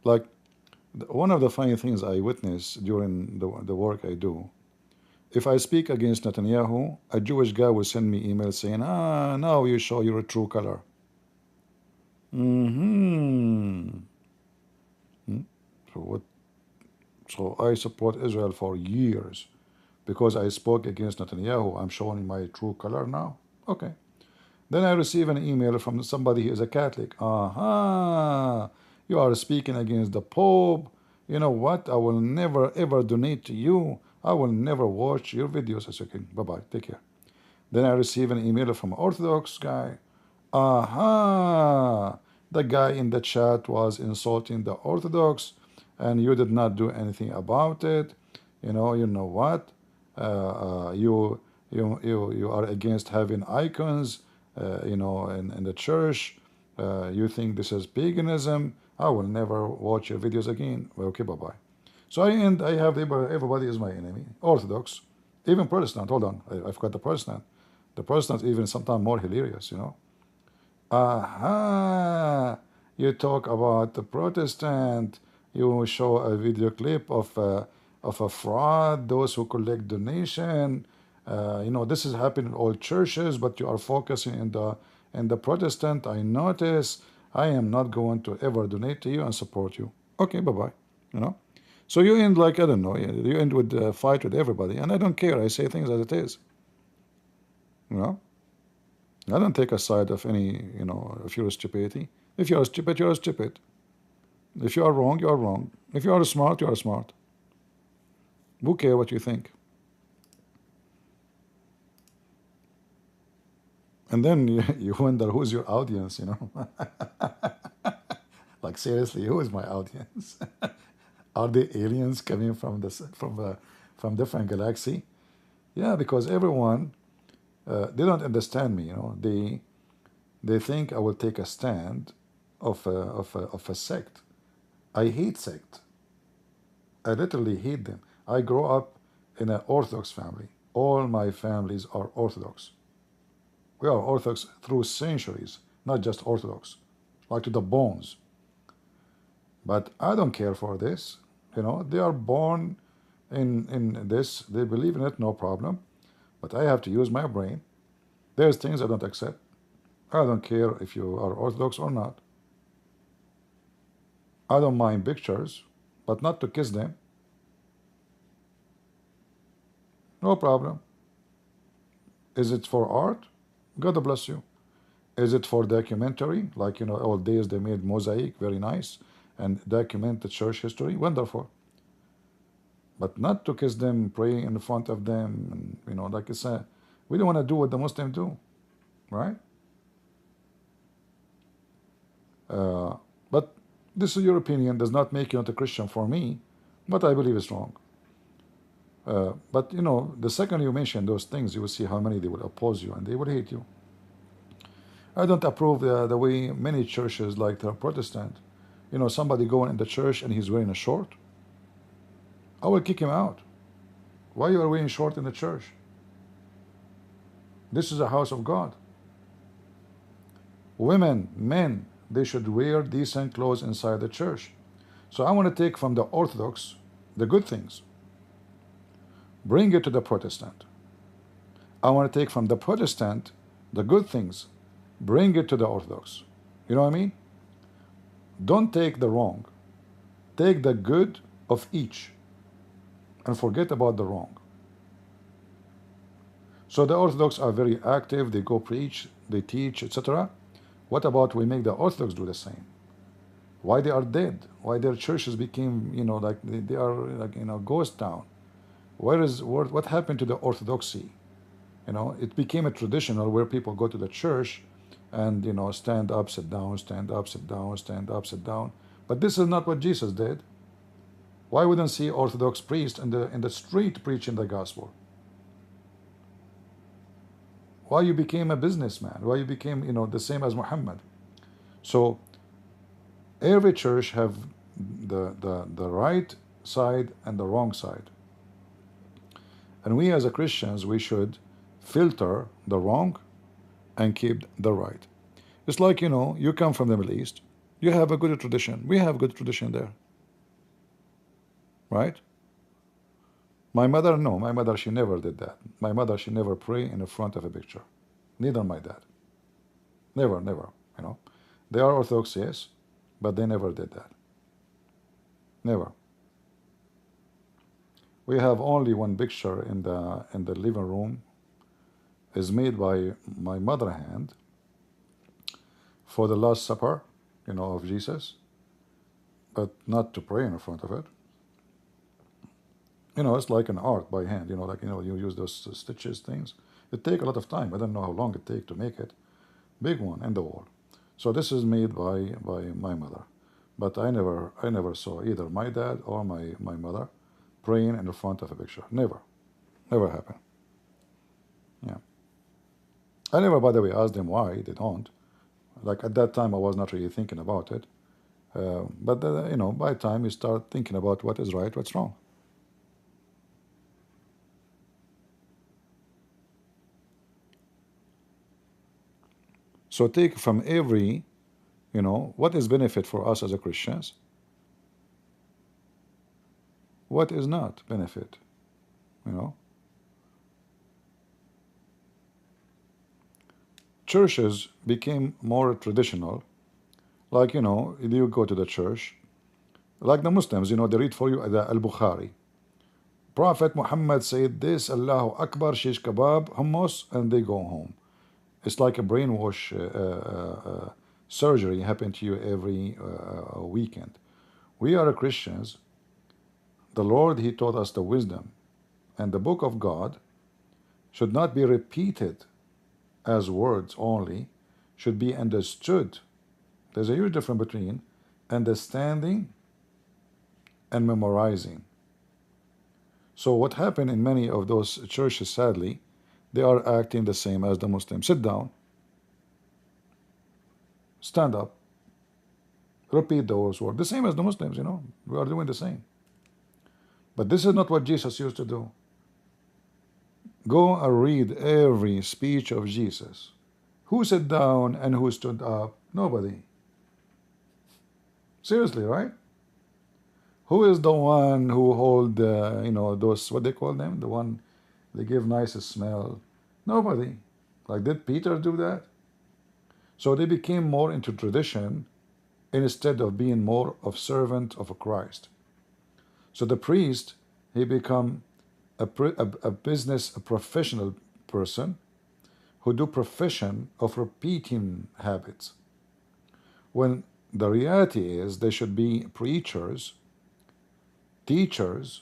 Like one of the funny things I witness during the work I do, if I speak against Netanyahu, a Jewish guy will send me emails saying, "Ah, now you show your true color." Hmm. So what? So I support Israel for years because I spoke against Netanyahu. I'm showing my true color now. Okay. Then I receive an email from somebody who is a Catholic. Aha, you are speaking against the Pope. You know what? I will never ever donate to you. I will never watch your videos. I say, okay, bye bye, take care. Then I receive an email from an Orthodox guy. Aha, the guy in the chat was insulting the Orthodox, and you did not do anything about it. You know what? You are against having icons, in the church. You think this is paganism. I will never watch your videos again. Well, okay, bye bye. So I have everybody is my enemy. Orthodox, even Protestant. Hold on, I forgot the Protestant. The Protestants even sometimes more hilarious. Aha! You talk about the Protestant. You show a video clip of a fraud, those who collect donation. This is happening in all churches, but you are focusing in the Protestant. I notice. I am not going to ever donate to you and support you. Okay, bye bye. You know. So you end like I don't know. You end with a fight with everybody, and I don't care. I say things as it is. You know. I don't take a side of any, if you're a stupidity. If you're stupid, you're stupid. If you are wrong, you are wrong. If you are smart, you are smart. Who care what you think? And then you wonder who's your audience. Like seriously, who is my audience? Are they aliens coming from different galaxy? Yeah, because everyone they don't understand me. They think I will take a stand of a sect. I hate sect. I literally hate them. I grew up in an Orthodox family. All my families are Orthodox. We are Orthodox through centuries, not just Orthodox, like to the bones. But I don't care for this. They are born in this. They believe in it, no problem. But I have to use my brain. There's things I don't accept. I don't care if you are Orthodox or not. I don't mind pictures, but not to kiss them. No problem. Is it for art? God bless you. Is it for documentary? Like, old days they made mosaic, very nice, and document the church history, wonderful. But not to kiss them, praying in front of them, and, like it's we don't want to do what the Muslims do, right? But this is your opinion, does not make you not a Christian for me, but I believe it's wrong. But, the second you mention those things, you will see how many they will oppose you and they will hate you. I don't approve the way many churches, like the Protestant, somebody going in the church and he's wearing a short, I will kick him out. Why you are wearing short in the church? This is a house of God. Women, men, they should wear decent clothes inside the church. So I want to take from the Orthodox the good things, bring it to the Protestant. I want to take from the Protestant the good things, bring it to the Orthodox. You know what I mean? Don't take the wrong. Take the good of each and forget about the wrong. So the Orthodox are very active. They go preach, they teach, etc. What about we make the Orthodox do the same? Why they are dead? Why their churches became, like they are like, ghost town? What happened to the Orthodoxy? It became a traditional where people go to the church and, stand up, sit down, stand up, sit down, stand up, sit down. But this is not what Jesus did. Why wouldn't see Orthodox priests in the street preaching the gospel? Why you became a businessman? Why you became, the same as Muhammad? So every church have the right side and the wrong side. And we as a Christians, we should filter the wrong and keep the right. It's like, you come from the Middle East. You have a good tradition. We have good tradition there, right? My mother, no. My mother, she never did that. My mother, she never pray in the front of a picture. Neither my dad. Never, never. You know, they are Orthodox, yes, but they never did that. Never. We have only one picture in the living room, is made by my mother hand for the Last Supper, of Jesus, but not to pray in front of it. It's like an art by hand. You use those stitches things. It take a lot of time. I don't know how long it take to make it. Big one in the wall. So this is made by my mother, but I never saw either my dad or my mother praying in the front of a picture. Never happened. Yeah. I never, by the way, asked them why they don't. Like at that time, I was not really thinking about it. But by the time you start thinking about what is right, what's wrong. So take from every, what is benefit for us as a Christians, what is not benefit, you know. Churches became more traditional, like, you go to the church, like the Muslims, they read for you the Al-Bukhari. Prophet Muhammad said this, Allahu Akbar, shish kebab, hummus, and they go home. It's like a brainwash surgery happening to you every weekend. We are Christians. The Lord, He taught us the wisdom. And the book of God should not be repeated as words only, should be understood. There's a huge difference between understanding and memorizing. So what happened in many of those churches, sadly, they are acting the same as the Muslims. Sit down, stand up, repeat those words. The same as the Muslims, we are doing the same. But this is not what Jesus used to do. Go and read every speech of Jesus. Who sat down and who stood up? Nobody. Seriously, right? Who is the one who hold, those, what they call them? The one they give nicest smell? Nobody. Like, did Peter do that? So they became more into tradition instead of being more of servant of Christ. So the priest, he become a business, a professional person who do profession of repeating habits. When the reality is they should be preachers, teachers,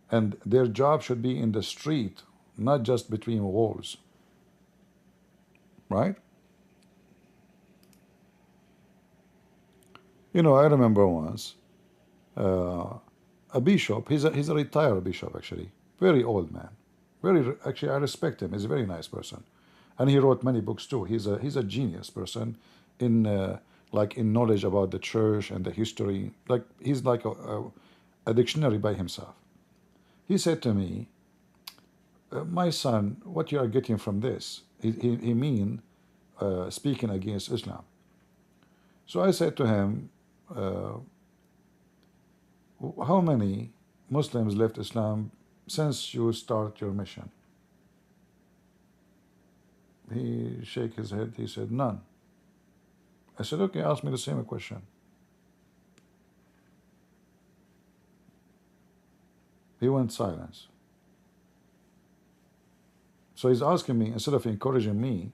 and their job should be in the street, not just between walls. Right? I remember once a bishop. He's a retired bishop, actually, very old man. Actually, I respect him. He's a very nice person, and he wrote many books too. He's a genius person in in knowledge about the church and the history. Like, he's like a dictionary by himself. He said to me, "My son, what you are getting from this?" He mean speaking against Islam. So I said to him, how many Muslims left Islam since you start your mission? He shake his head. He said, none. I said, okay, ask me the same question. He went silence. So he's asking me, instead of encouraging me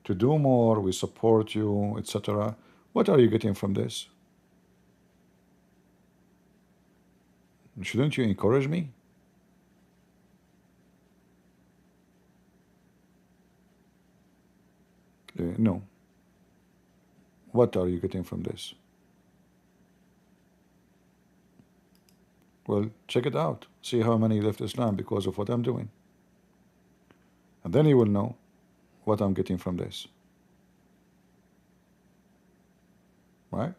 to do more, we support you, etc., what are you getting from this? Shouldn't you encourage me? No. What are you getting from this? Well, check it out. See how many left Islam because of what I'm doing. And then you will know what I'm getting from this. Right?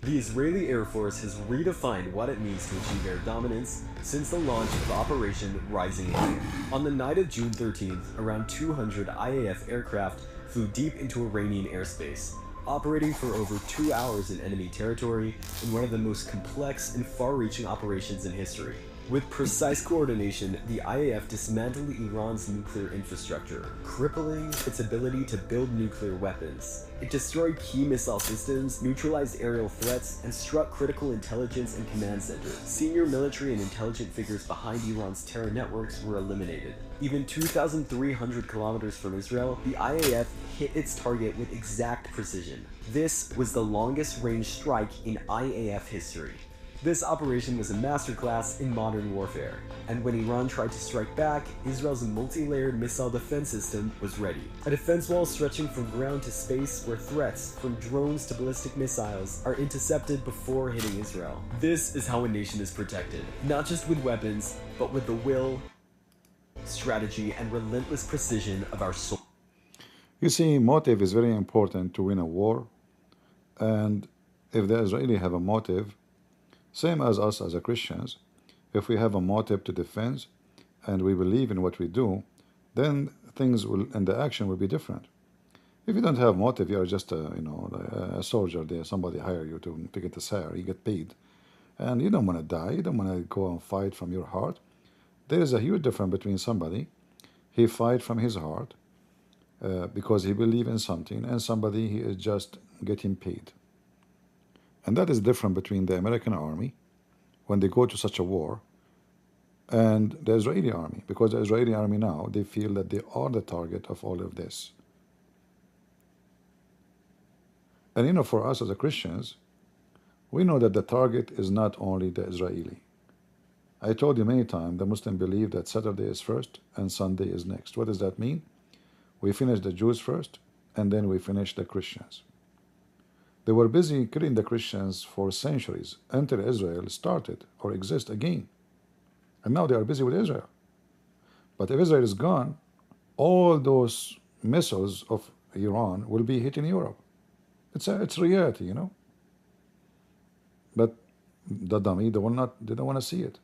The Israeli Air Force has redefined what it means to achieve air dominance since the launch of Operation Rising Lion. On the night of June 13th, around 200 IAF aircraft flew deep into Iranian airspace. operating for over 2 hours in enemy territory in one of the most complex and far-reaching operations in history. With precise coordination, the IAF dismantled Iran's nuclear infrastructure, crippling its ability to build nuclear weapons. It destroyed key missile systems, neutralized aerial threats, and struck critical intelligence and command centers. Senior military and intelligence figures behind Iran's terror networks were eliminated. Even 2,300 kilometers from Israel, the IAF hit its target with exact precision. This was the longest-range strike in IAF history. This operation was a masterclass in modern warfare, and when Iran tried to strike back, Israel's multi-layered missile defense system was ready. A defense wall stretching from ground to space where threats, from drones to ballistic missiles, are intercepted before hitting Israel. This is how a nation is protected, not just with weapons, but with the will, strategy, and relentless precision of our soldiers. You see, motive is very important to win a war, and if the Israeli have a motive, same as us as a Christians, if we have a motive to defend and we believe in what we do, then things will and the action will be different. If you don't have motive, you are just a soldier there. Somebody hire you to get a salary, you get paid, and you don't want to die. You don't want to go and fight from your heart. There is a huge difference between somebody he fight from his heart because he believe in something, and somebody he is just getting paid. And that is different between the American army, when they go to such a war, and the Israeli army, because the Israeli army now, they feel that they are the target of all of this. And for us as a Christians, we know that the target is not only the Israeli. I told you many times, the Muslim believe that Saturday is first and Sunday is next. What does that mean? We finish the Jews first, and then we finish the Christians. They were busy killing the Christians for centuries until Israel started or exists again. And now they are busy with Israel. But if Israel is gone, all those missiles of Iran will be hitting Europe. It's reality, But the dummy, they don't want to see it.